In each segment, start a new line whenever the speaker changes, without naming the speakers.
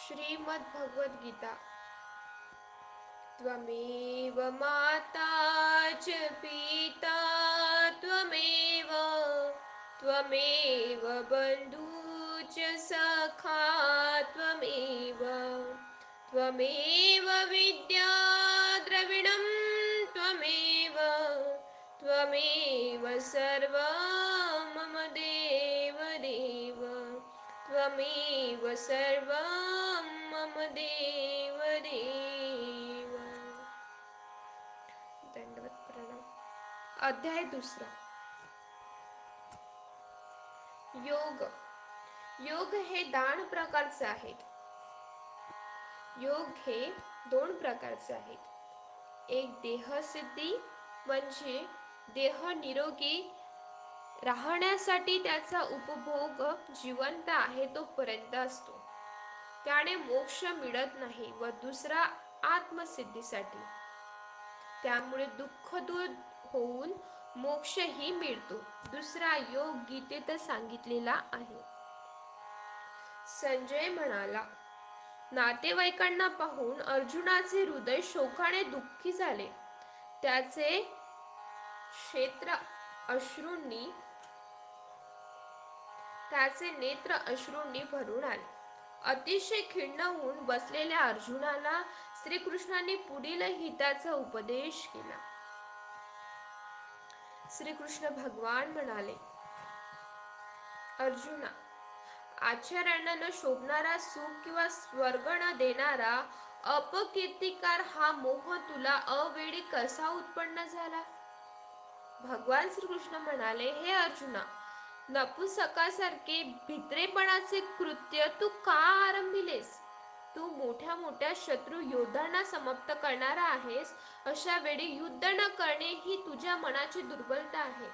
श्रीमद्भगवद्गीता। त्वमेव माता च पिता त्वमेव त्वमेव बन्धु च सखा त्वमेव त्वमेव विद्या द्रविणं त्वमेव त्वमेव सर्वं मम देव देव त्वमेव सर्वं मम देव देव। दंडवत प्रणाम। अध्याय दुसरा। योग। योग हे दान प्रकारचे आहेत। योग हे दोन प्रकारचे आहेत। एक देहसिद्धी म्हणजे देह निरोगी राहण्यासाठी त्याचा उपभोग जिवंत आहे तोपर्यंत असतो, त्याने मोक्ष मिळत नाही, व दुसरा आत्मसिद्धीसाठी, त्यामुळे दुःख दूर होऊन मोक्षही मिळतो। दुसरा योग गीतेत सांगितलेला आहे। संजय म्हणाला, नातेवाईकांना पाहून अर्जुनाचे हृदय शोकाने दुःखी झाले। त्याचे नेत्र अश्रूंनी भरून आले। अतिशय खिन्न होऊन बसलेल्या अर्जुनाला श्रीकृष्णांनी पुढील हिताचा उपदेश केला। श्रीकृष्ण भगवान म्हणाले, अर्जुना, आचार्यांना न शोभणारा सुख किंवा स्वर्ग न देणारा अपकीर्तिकार हा मोह तुला अवेळी कसा उत्पन्न झाला? भगवान श्रीकृष्ण म्हणाले, हे अर्जुना, नपुंसकासारखे भित्रेपणाचे कृत्य तू का आरंभिलेस? तू मोठ्या मोठ्या शत्रू योद्धांना समाप्त करणारा आहेस। अशा वेळी युद्ध न करणे ही तुझ्या मनाची दुर्बलता आहे।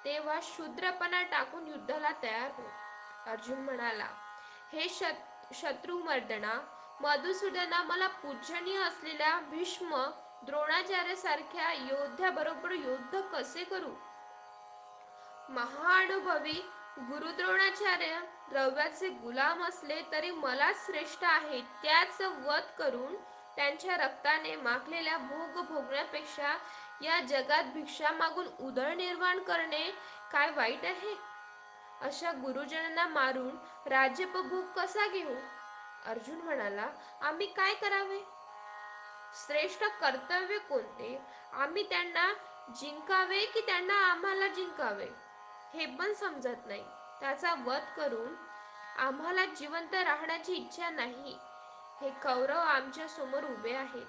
तेव्हा शूद्रपणा टाकून युद्धाला तयार हो। अर्जुन म्हणाला, हे शत्रुमर्दना, मधुसूदना, मला पूजनीय असलेल्या भीष्म द्रोणाचार्यासारख्या योद्ध्याबरोबर युद्ध कसे करू? महाअनुभवी गुरु द्रोणाचार्य द्रव्याचे गुलाम असले तरी मला श्रेष्ठ आहे। त्याच वध करून त्यांच्या रक्ताने माखलेल्या भोग भोगण्यापेक्षा या जगात भिक्षा मागून उदरनिर्वाह करणे काय वाईट आहे? अशा गुरुजनांना मारून राज्योपभोग कसा घेऊ? अर्जुन म्हणाला, आम्ही काय करावे? श्रेष्ठ कर्तव्य कोणते? आम्ही त्यांना जिंकावे की त्यांना आम्हाला जिंकावे हे पण समजत नाही। त्याचा वध करून आम्हाला जिवंत राहण्याची इच्छा नाही। हे कौरव आमच्या समोर उभे आहेत।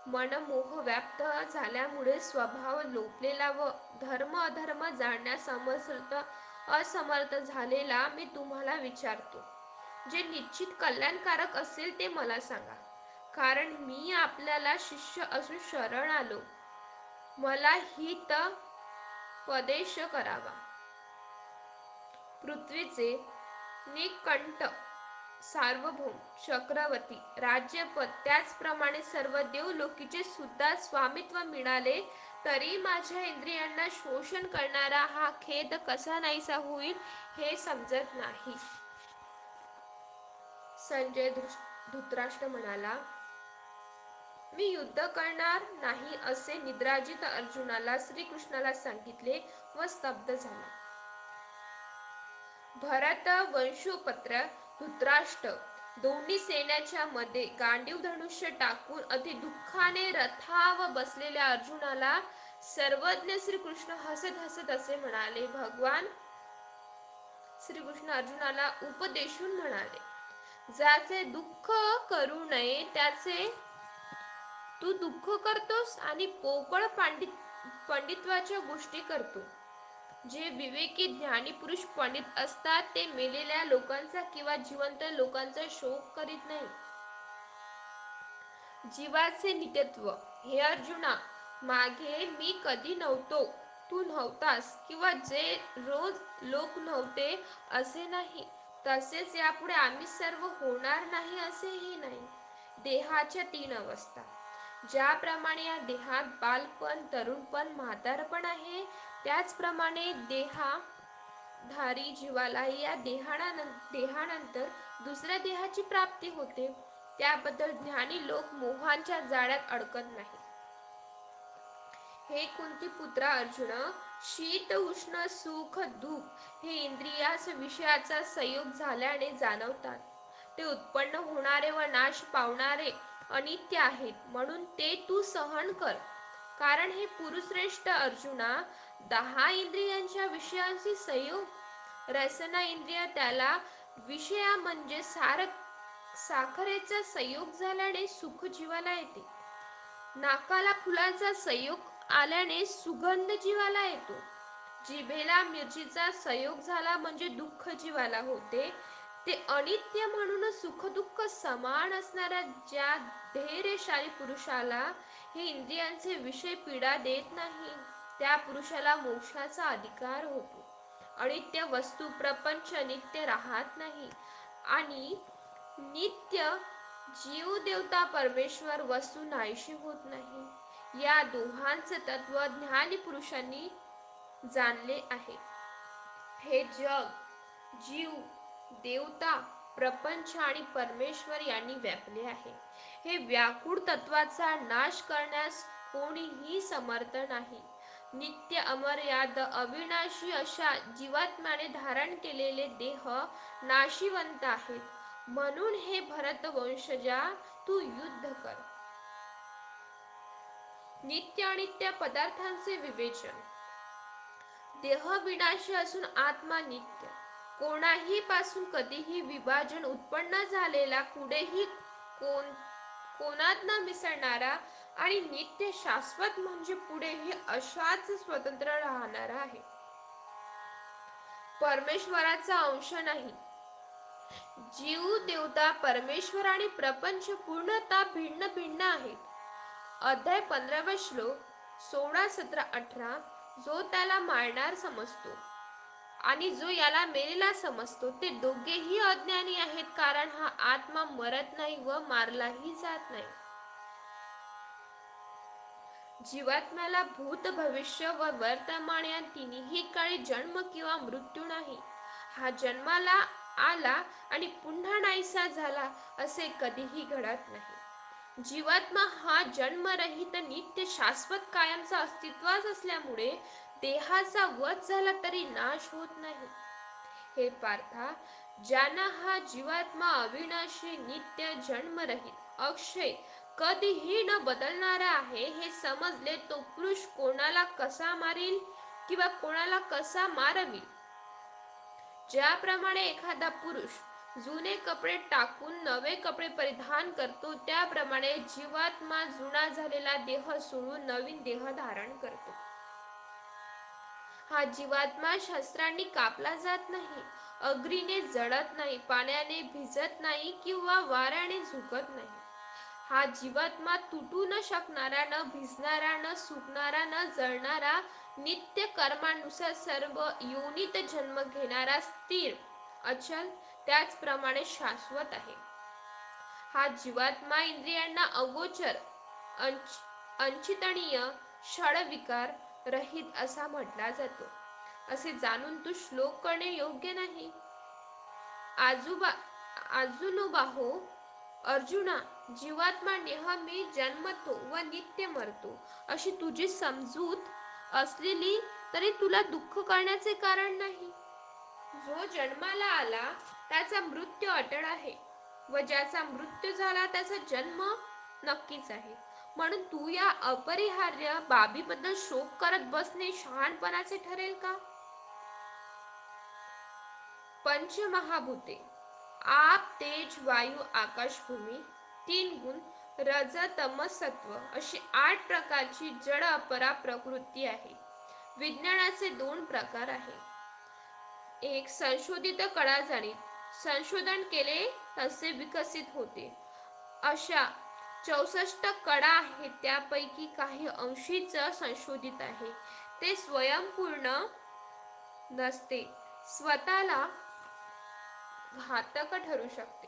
मनमोह व्याप्त झाल्यामुळे स्वभाव लोपलेला व धर्म अधर्म जाणण्यास असमर्थ झालेला मी तुम्हाला विचारतो, जे निश्चित कल्याणकारक असेल ते मला सांगा, कारण मी आपल्याला शिष्य असून शरण आलो। मला हितोपदेश करावा। पृथ्वीचे निकंठ सार्वभौम चक्रवर्ती राज्यपद, त्याचप्रमाणे सर्व देवलोकीचे सुद्धा स्वामित्व मिळाले तरी माझ्या इंद्रियांना शोषण करणारा हा खेद कसा नाहीसा होईल हे समजत नाही। संजय धृतराष्ट्र म्हणाला, मी युद्ध करणार नाही असे निद्राजित अर्जुनाला श्रीकृष्णाला सांगितले व स्तब्ध झाला। भरत वंशोपुत्र धृतराष्ट्र दोन्ही सैन्याच्या मध्ये गांडीव धनुष्य टाकून अति दुःखाने रथावर बसलेल्या अर्जुनाला सर्वज्ञ श्रीकृष्ण हसत हसत असे म्हणाले। भगवान श्रीकृष्ण अर्जुनाला उपदेशून म्हणाले, ज्याचे दुःख करू नये त्याचे तू दुःख करतोस आणि पोकळ पंडितवाच्या गोष्टी करतो। जे विवेकी ज्ञानी पुरुष पंडित असतात ते मेलेल्या लोकांचा किंवा जिवंत लोकांचा शोक करीत नाही। जीवाचे नित्यत्व। हे अर्जुना, मागे मी कधी नव्हतो, तू नव्हतास, किंवा जे रोज लोक नव्हते असे नाही, तसेच यापुढे आम्ही सर्व होणार नाही असेही नाही। देहाच्या तीन अवस्था। ज्याप्रमाणे या देहात बालपण, तरुणपण, म्हातारपण आहे, त्याचप्रमाणे देहाधारी जीवालाही या देहानंतर दुसऱ्या देहाची प्राप्ती होते. त्याबद्दल ज्ञानी लोक मोहांच्या जाळ्यात अडकत नाही. हे कुंती पुत्रा अर्जुन, शीत उष्ण सुख दुःख हे इंद्रियास विषयाचा संयोग झाल्याने जाणवतात. ते उत्पन्न होणारे व नाश पावणारे अनित्य आहेत, म्हणून ते तू सहन कर. कारण हे पुरुषश्रेष्ठ अर्जुना, 10 इंद्रियांच्या विषयांशी संयोग, रसना इंद्रिय त्याला विषया म्हणजे साखरेचा संयोग झाल्याने सुख जीवाला येते. नाकाला फुलाचा संयोग आल्याने सुगंध जीवाला येतो. जिभेला मिरचीचा संयोग झाला म्हणजे दुःख जीवाला होते. ते अनित्य म्हणून सुख दुःख समान असणाऱ्या ज्या धैर्यशाली पुरुषाला हे इंद्रियांचे विषय पीडा देत नाही, त्या पुरुषाला मोक्षाचा अधिकार होतो. अनित्य वस्तू प्रपंच नित्य राहत नाही आणि नित्य जीव देवता परमेश्वर वस्तू नाहीशी होत नाही. या दोहांचे तत्व ज्ञानी पुरुषांनी जाणले आहे. हे जग, जीव, देवता, प्रपंच आणि परमेश्वर यांनी व्यापले आहे. हे व्याकुळ तत्वाचा नाश करण्यास कोणीही समर्थ नाही. नित्य अमर्याद अविनाशी अशा जीवात्म्याने धारण केलेले देह नाशिवंत आहेत. म्हणून हे भरतवंशजा, तू युद्ध कर. नित्य अनित्य पदार्थांचे विवेचन. देह विनाशी असून आत्मा नित्य. कोणाही पासून कधीही विभाजन उत्पन्न झालेला, पुढेही कोणात न मिसळणारा आणि नित्य शाश्वत म्हणजे पुढेही अशाच स्वतंत्र राहणारा आहे. परमेश्वराचा अंश नाही. जीव देवता परमेश्वर आणि प्रपंच पूर्णतः भिन्न भिन्न आहेत. अध्याय 15 श्लोक 16, 17, 18. जो त्याला मारणार समजतो आणि जो याला मेलेला समजतो, ते दोघेही अज्ञानी आहेत. कारण हा आत्मा मरत नाही व मारलाही जात नाही. जीवात्म्याला भूत भविष्य व वर्तमान या तिन्ही काळी जन्म किंवा मृत्यू नाही. हा जन्माला आला आणि पुन्हा नाहीसा झाला असे कधीही घडत नाही. जीवात्मा हा जन्मरहित नित्य शाश्वत कायमचा अस्तित्वात असल्यामुळे देहाचा वध झाला तरी नाश होत नाही. हे पार्था, ज्यांना हा जीवात्मा अविनाशी नित्य जन्मरहित अक्षय कधीही न बदलणारा आहे हे समजले, तो पुरुष कोणाला कसा मारील किंवा कोणाला कसा मारविल. ज्याप्रमाणे एखादा पुरुष जुने कपडे टाकून नवे कपडे परिधान करतो, त्याप्रमाणे जीवात्मा जुना झालेला देह सोडून नवीन देह धारण करतो. हा जीवात्मा शस्त्रांनी कापला जात नाही, अग्नीने जळत नाही, पाण्याने भिजत नाही किंवा वाऱ्याने झुकत नाही. हा जीवात्मा तुटू न शकणारा, न भिजणारा, न सुकणारा, न जळणारा, नित्य कर्मानुसार सर्व योनीत जन्म घेणारा, स्थिर, अचल, त्याचप्रमाणे शाश्वत आहे. हा जीवात्मा इंद्रियांना अगोचर, अचिंतनीय, षडविकार रहित असा म्हटला जातो. असे जाणून तू श्लोक करणे योग्य नाही. आजुनुबाहो अर्जुना, जीवात्मा नेहमी जन्मतो व नित्य मरतो अशी तुझी समजूत असलेली तरी तुला दुःख करण्याचे कारण नाही. जो जन्माला आला त्याचा मृत्यू अटळ आहे व ज्याचा मृत्यू झाला त्याचा जन्म नक्कीच आहे. म्हणून तू या अपरिहार्य बाबीबद्दल शोक करत बसणे शहाणपणाचे ठरेल का? पंचमहाभूते आप, तेज, वायू, आकाश, भूमी, 3 गुण, रज, तम, सत्व अशी 8 प्रकारची जड अपरा प्रकृती आहे. विज्ञानाचे 2 प्रकार आहे. एक संशोधित कळा जाणीत, संशोधन केले तसे विकसित होते. अशा 64 कळा आहेत. त्यापैकी काही अंशीच संशोधित आहे. ते स्वयंपूर्ण नसते, स्वतःला घातक ठरू शकते.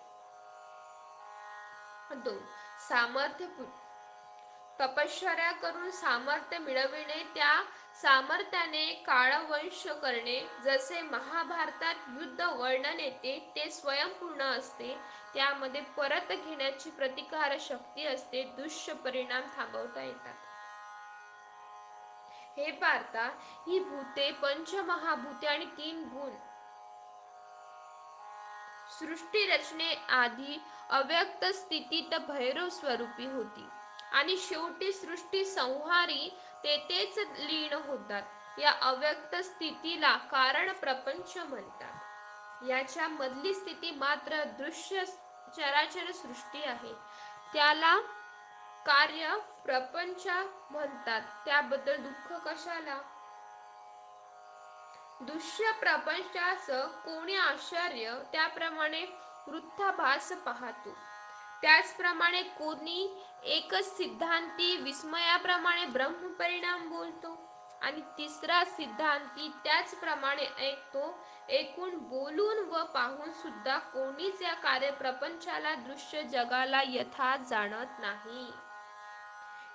2. सामर्थ्य तपश्चर्या करून सामर्थ्य मिळविणे, त्या सामर्थ्याने काळवंश करणे. जसे महाभारतात युद्ध वर्णन येते ते स्वयंपूर्ण असते, त्यामध्ये परत घेण्याची प्रतिकार शक्ती असते, दुष्परिणाम थांबवता येतात. हे पार्था, ही भूते, पंचमहाभूते आणि 3 गुण सृष्टी रचनेआधी अव्यक्त स्थितीत भैरव स्वरूपी होती आणि शेवटी सृष्टी संहारी तेथेच लीन होतात. या अव्यक्त स्थितीला कारण प्रपंच म्हणतात. याच्या मधली स्थिती मात्र दृश्य चराचर सृष्टी आहे, त्याला कार्य प्रपंच म्हणतात. त्याबद्दल दुःख कशाला? दृश्य प्रपंचास कोणी आश्चर्य, त्याप्रमाणे वृत्ताभास पाहतो. त्याचप्रमाणे कोणी एकच सिद्धांती विस्मयाप्रमाणे ब्रह्मपरिणाम बोलतो आणि तिसरा सिद्धांती त्याचप्रमाणे ऐकतो. एकूण बोलून व पाहून सुद्धा कोणीच या कार्यप्रपंचाला दृश्य जगाला यथा जाणत नाही.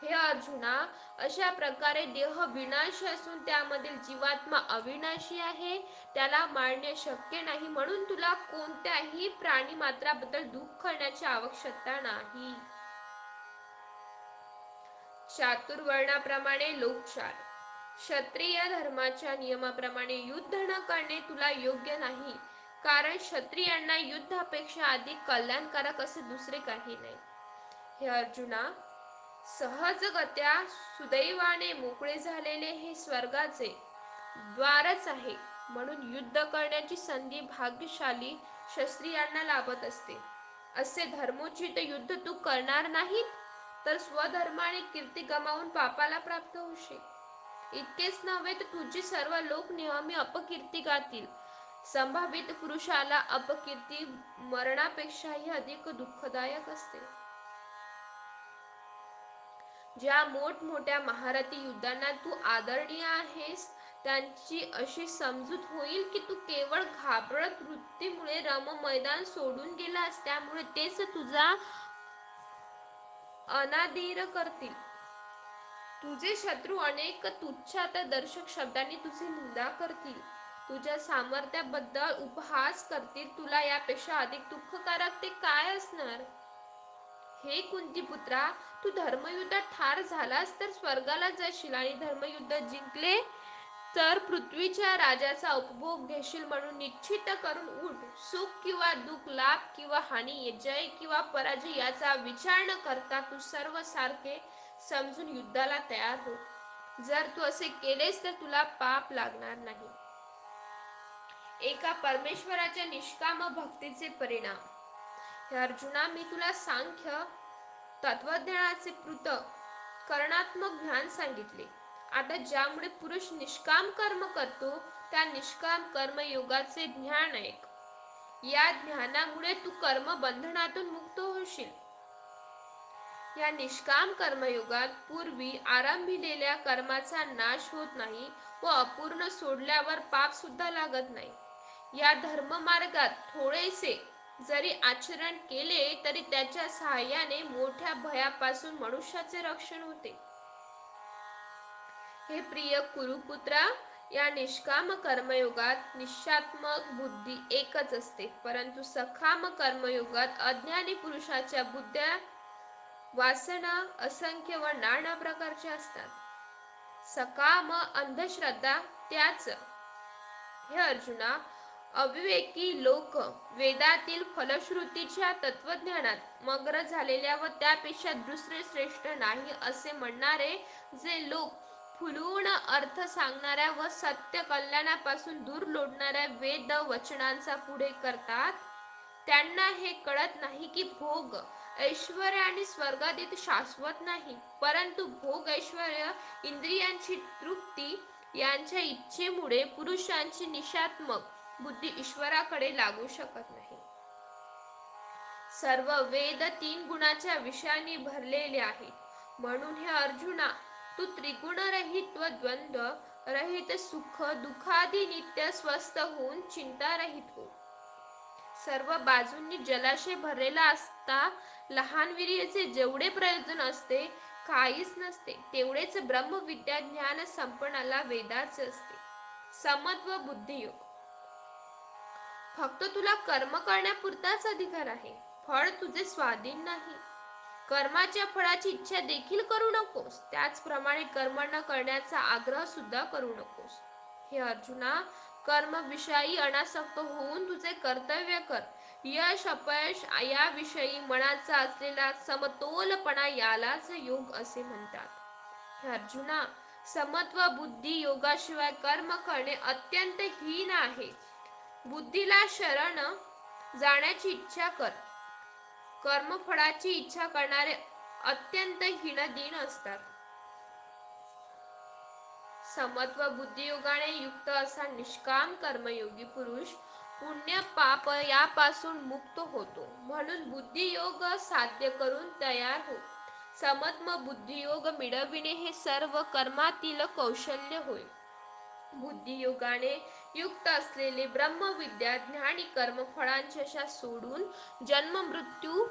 हे अर्जुना, अशा प्रकारे देह विनाशी असून त्यामधील जीवात्मा अविनाशी आहे, त्याला मारणे शक्य नाही. म्हणून तुला कोणत्याही प्राणीमात्राबद्दल दुःख करण्याची आवश्यकता नाही. चातुर्वर्णाप्रमाणे लोकचार. क्षत्रिय धर्माच्या नियमाप्रमाणे युद्ध न करणे तुला योग्य नाही, कारण क्षत्रियांना युद्धापेक्षा अधिक कल्याणकारक असे दुसरे काही नाही. हे अर्जुना, सहजगत्या सुदैवाने मोकळे झालेले हे स्वर्गाचे द्वारच आहे. म्हणून युद्ध करण्याची संधी भाग्यशाली क्षत्रियांना लाभत असते. असे धर्मोचित युद्ध तू करणार नाहीत तर स्वधर्माने कीर्ती गमावून पापाला प्राप्त होशील. इतकेच नव्हे तर तुझे सर्व लोक नेहमी अपकीर्ती गातील. संभावित पुरुषाला अपकीर्ती मरणापेक्षाही अधिक दुःखदायक असते. ज्या मोठमोठ्या महारथी युद्धांना तू आदरणीय आहेस, त्यांची अशी समजूत होईल की तू केवळ घाबरट वृत्तीमुळे रणमैदान सोडून गेलास, त्यामुळे तेच तुझा अनादर करतील. तुझे शत्रू अनेक तुच्छातदर्शक शब्दांनी तुझी निंदा करतील, तुझ्या सामर्थ्याबद्दल उपहास करतील. तुला यापेक्षा अधिक दुःखकारक ते काय असणार? हे कुंतीपुत्रा, तू धर्मयुद्धात ठार झालास तर स्वर्गाला जाशील आणि धर्मयुद्ध जिंकले तर पृथ्वीच्या राजाचा उपभोग घेशील. म्हणून निश्चित करून उठ. सुख किंवा दुःख, लाभ किंवा हानी, जय किंवा पराजय याचा विचार न करता तू सर्व सारखे समजून युद्धाला तयार हो. जर तू असे केलेस तर तुला पाप लागणार नाही. एका परमेश्वराच्या निष्काम भक्तीचे परिणाम. हे अर्जुना, मी तुला सांख्य तत्वज्ञानाचे पृथक करणात्मक ज्ञान सांगितले. आता ज्यामुळे पुरुष निष्काम कर्म करतो त्या निष्काम कर्मयोगाचे ज्ञान ऐक. या ज्ञानामुळे तू कर्म बंधनातून मुक्त होशील. या निष्काम कर्मयोगात पूर्वी आरंभिलेल्या कर्माचा नाश होत नाही व अपूर्ण सोडल्यावर पाप सुद्धा लागत नाही. या धर्ममार्गात थोडेसे जरी आचरण केले तरी त्याच्या सहाय्याने मोठ्या भयापासून मनुष्याचे रक्षण होते. हे प्रिय कुरुपुत्रा, या निष्काम कर्मयोगात निश्चयात्मक बुद्धी एकच असते, परंतु सकाम कर्मयोगात अज्ञानी पुरुषाच्या बुद्ध्या वासना असंख्य व नाना प्रकारच्या असतात. सकाम अंधश्रद्धा त्याच. हे अर्जुना, अविवेकी लोक वेदातील फलश्रुतीच्या तत्वज्ञानात मग्न झालेल्या व त्यापेक्षा दुसरे श्रेष्ठ नाही असे म्हणणारे जे लोक फुलून अर्थ सांगणाऱ्या व सत्य कल्याणापासून दूर लोटणाऱ्या वेद वचनांचा पुढे करतात, त्यांना हे कळत नाही की भोग ऐश्वर्य आणि स्वर्गादित शाश्वत नाही, परंतु भोग ऐश्वर्य इंद्रियांची तृप्ती यांच्या इच्छेमुळे पुरुषांची निशात्मक बुद्धी ईश्वराकडे लागू शकत नाही. सर्व वेद 3 गुणाच्या विषयाने भरलेले आहेत. म्हणून हे अर्जुना, तू त्रिगुणरहित व द्वंद्व रहित सुख दुःखादी नित्य स्वस्थ होऊन चिंतारहित हो. सर्व बाजूंनी जलाशय भरलेला असता लहान विहिरीचे जेवढे प्रयोजन असते, काहीच नसते. तेवढेच ब्रह्मविद्या ज्ञान संपन्नाला वेदाच असते. समत्व बुद्धियोग. फक्त तुला कर्म करण्यापुरताच अधिकार आहे. फळ तुझे स्वाधीन नाही. कर्माच्या फळाची इच्छा देखील करू नकोस. त्याचप्रमाणे कर्म न करण्याचा आग्रह सुद्धा करू नकोस. हे अर्जुना, कर्म विषयी अनासक्त होऊन तुझे कर्तव्य कर. यश अपयश याविषयी मनाचा असलेला समतोलपणा यालाच योग असे म्हणतात. हे अर्जुना, समत्व बुद्धी योगाशिवाय कर्म करणे अत्यंत हीन आहे. बुद्धीला शरण जाण्याची इच्छा कर. कर्मफळाची इच्छा करणारे अत्यंत हीनदीन असतात. समत्व बुद्धियोगाने युक्त असा निष्काम कर्मयोगी पुरुष पुण्य पाप यापासून मुक्त होतो. म्हणून बुद्धियोग साध्य करून तयार हो. समत्व बुद्धियोग मिळविणे हे सर्व कर्मातील कौशल्य होय. बुद्धियोगाने युक्त असलेले ब्रह्मविद्या ज्ञानी कर्मफळांच्या सोडून जन्म मृत्यू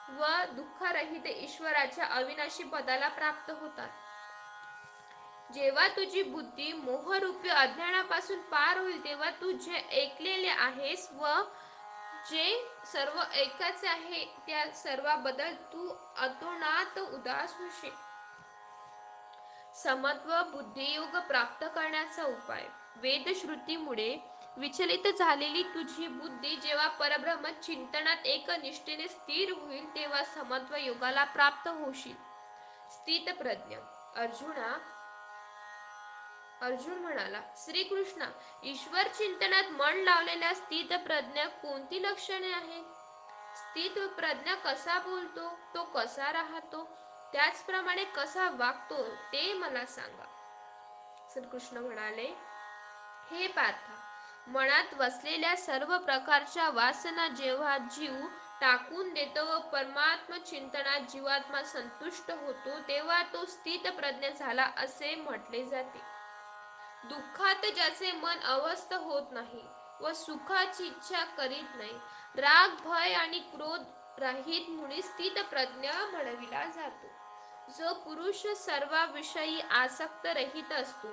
व दुःखरहित ईश्वराच्या अविनाशी पदाला प्राप्त होतात. जेव्हा तुझी बुद्धी मोहरूपी अज्ञानापासून पार होईल तेव्हा तू जे ऐकलेले आहेस व जे सर्व ऐकायचे आहे त्या सर्वाबद्दल तू अतोनात उदास होशील. समत्व बुद्धियोग प्राप्त करण्याचा उपाय. वेदश्रुतीमुळे विचलित झालेली तुझी बुद्धी जेव्हा परब्रह्म चिंतनात एकनिष्ठेने स्थिर होईल तेव्हा समत्व योगाला प्राप्त होशील. स्थितप्रज्ञ. अर्जुन म्हणाला, श्रीकृष्णा, ईश्वर चिंतनात मन लावलेल्या स्थितप्रज्ञ कोणती लक्षणे आहेत? स्थितप्रज्ञ कसा बोलतो, तो कसा राहतो, त्याचप्रमाणे कसा वागतो ते मला सांगा. श्रीकृष्ण म्हणाले, हे पार्था, मनात वसलेल्या सर्व प्रकारच्या वासना जेव्हा जीव टाकून देतो व परमात्म चिंतनात जीवात्मा संतुष्ट होतो तेव्हा तो स्थितप्रज्ञ झाला असे म्हटले जाते. दुःखात ज्याचे मन अवस्थ होत नाही व सुखाची इच्छा करीत नाही, राग भय आणि क्रोध रहित मुनी स्थितप्रज्ञ म्हणविला जातो. जो पुरुष सर्वाविषयी आसक्त रहित असतो,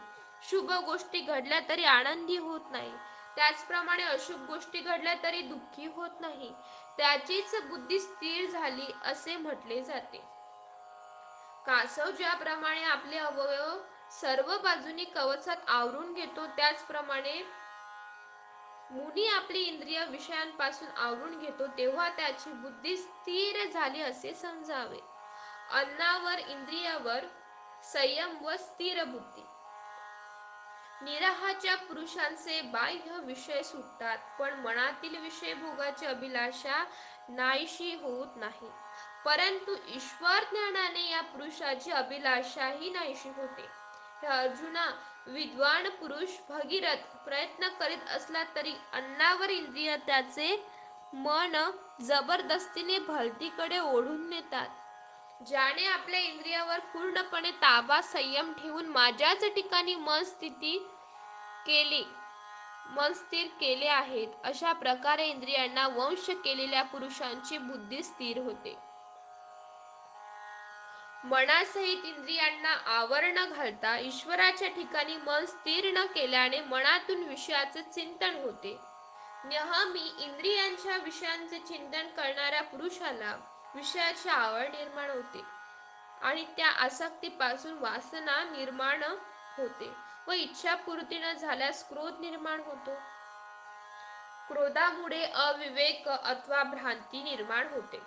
शुभ गोष्टी घडल्या तरी आनंदी होत नाही, त्याचप्रमाणे अशुभ गोष्टी घडल्या तरी दुःखी होत नाही, त्याचीच बुद्धी स्थिर झाली असे म्हटले जाते. कासव ज्याप्रमाणे आपले अवयव सर्व बाजूनी कवचात आवरून घेतो त्याचप्रमाणे मुनी आपली इंद्रिय विषयांपासून आवरून घेतो तेव्हा त्याची बुद्धी स्थिर झाली असे समजावे. अन्नावर इंद्रियावर संयम व स्थिर बुद्धी. निराहाच्या पुरुषांचे बाह्य विषय सुटतात पण मनातील विषय भोगाची अभिलाषा नाहीशी होत नाही. परंतु ईश्वर ज्ञानाने या पुरुषाची अभिलाषाही नाहीशी होते. हे अर्जुना, विद्वान पुरुष भगीरथ प्रयत्न करीत असला तरी अन्नावर इंद्रिय त्याचे मन जबरदस्तीने भलतीकडे ओढून नेतात. ज्याने आपल्या इंद्रियावर पूर्णपणे ताबा संयम ठेवून माझ्याच ठिकाणी मन स्थिर केले आहेत, अशा प्रकारे इंद्रियांना वश केलेल्या पुरुषांची बुद्धी स्थिर होते. मनासहित इंद्रियांना आवरण घालता ईश्वराच्या ठिकाणी मन स्थिर न केल्याने मनातून विषयाचे चिंतन होते. नेहमी इंद्रियांच्या विषयांचे चिंतन करणाऱ्या पुरुषाला विषयाची आवड निर्माण होते आणि त्या आसक्तीपासून वासना निर्माण होते व इच्छापूर्ती न झाल्यास क्रोध निर्माण होतो. क्रोधामुळे अविवेक अथवा भ्रांती निर्माण होते.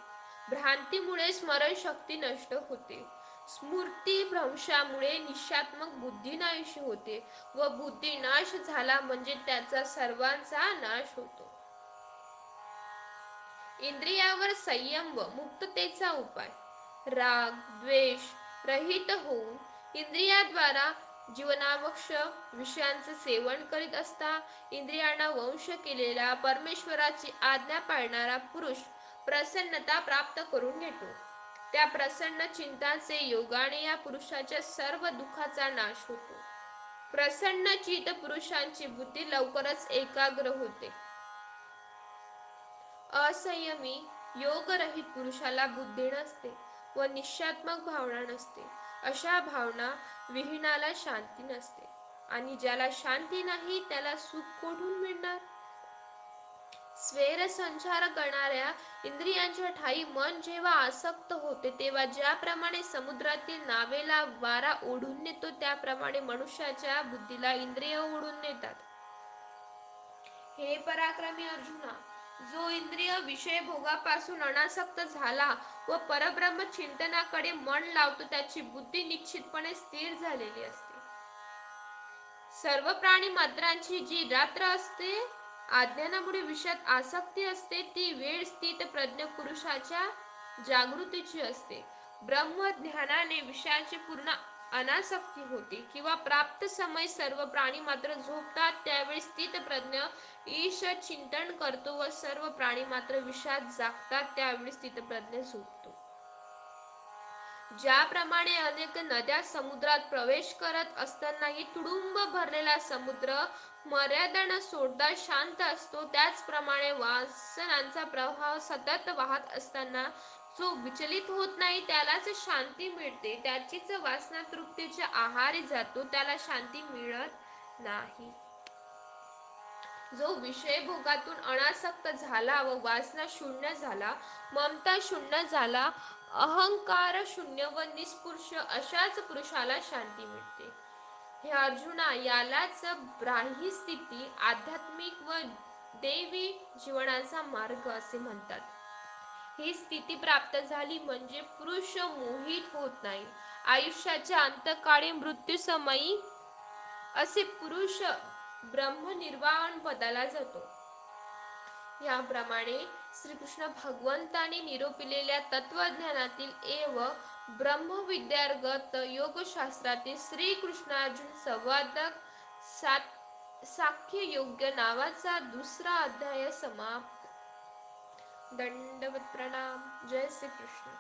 भ्रांतीमुळे स्मरणशक्ती नष्ट होते. स्मृतिभ्रंशामुळे निश्चयात्मक बुद्धी नाहीशी होते व बुद्धी नाश झाला म्हणजे त्याचा सर्वांचा नाश होतो. इंद्रियावर संयम व मुक्ततेचा उपाय. राग द्वेष रहित होऊन इंद्रियाद्वारा जीवनावश्यक विषयांचे सेवन करीत असता इंद्रियांना वश केलेला परमेश्वराची आज्ञा पाळणारा पुरुष प्रसन्नता प्राप्त करून घेतो. त्या प्रसन्न चित्ताचे योगाने या पुरुषाच्या सर्व दुःखाचा नाश होतो. प्रसन्न चित्त पुरुषांची बुद्धी लवकरच एकाग्र होते. असंयमी योगरहित पुरुषाला बुद्धी नसते. व निश्चयात्मक भावना नसते. अशा भावना विहीनाला शांती नसते, आणि ज्याला शांती नाही त्याला सुख कोठून मिळणार? स्वेर संचार करणाऱ्या इंद्रियांच्या ठायी मन जेव्हा आसक्त होते, तेव्हा ज्याप्रमाणे समुद्रातील नावेला वारा ओढून नेतो, त्याप्रमाणे मनुष्याच्या बुद्धीला इंद्रिय ओढून नेतात. हे पराक्रमी अर्जुना, जो इंद्रिय विषय भोगापासून अनासक्त झाला व परब्रह्म चिंतनाकडे मन लावतो, त्याची बुद्धी निश्चितपणे स्थिर झालेली असते. सर्व प्राणी मात्रांची जी रात्र असते, अज्ञानामुळे विषयात आसक्ती असते, ती वेळ स्थित प्रज्ञ पुरुषाच्या जागृतीची असते. ब्रह्मज्ञानाने विषयाची पूर्ण अनासक्ती होते, किंवा प्राप्त समय सर्व प्राणी मात्र झोपतात, त्यावेळी स्थित प्रज्ञ ईश चिंतन करतो व सर्व प्राणी मात्र विषयात जागतात, त्यावेळी स्थित प्रज्ञ झोपतो. ज्याप्रमाणे अनेक नद्या समुद्रात प्रवेश करत असतानाही तुडुंब भरलेला समुद्र मर्यादा न सोडता शांत असतो, त्याचप्रमाणे वासनांचा प्रवाह सतत वाहत असताना जो विचलित होत नाही, त्यालाच शांती मिळते. त्याचीच वासना तृप्तीच्या आहारी जातो, त्याला शांती मिळत नाही. जो विषय भोगातून अनासक्त झाला व वासना शून्य झाला, ममता शून्य झाला, अहंकार शून्य व निस्पृश, अशाच पुरुषाला शांती मिळते. हे अर्जुना, यालाच ब्राह्मी स्थिती, आध्यात्मिक व दैवी जीवनाचा मार्ग असे म्हणतात. ही स्थिती प्राप्त झाली म्हणजे पुरुष मोहित होत नाही. आयुष्याच्या अंतकाळी मृत्यूसमयी असे पुरुष ब्रह्मनिर्वाण पदाला जातो. याप्रमाणे श्रीकृष्ण भगवंतांनी निरूपिलेल्या तत्वज्ञानातील एव ब्रह्मविद्यांतर्गत योगशास्त्रातील श्रीकृष्णार्जुन संवाद सांख्ययोग नावाचा दुसरा अध्याय समाप्त. दंडवत प्रणाम. जय श्री कृष्ण.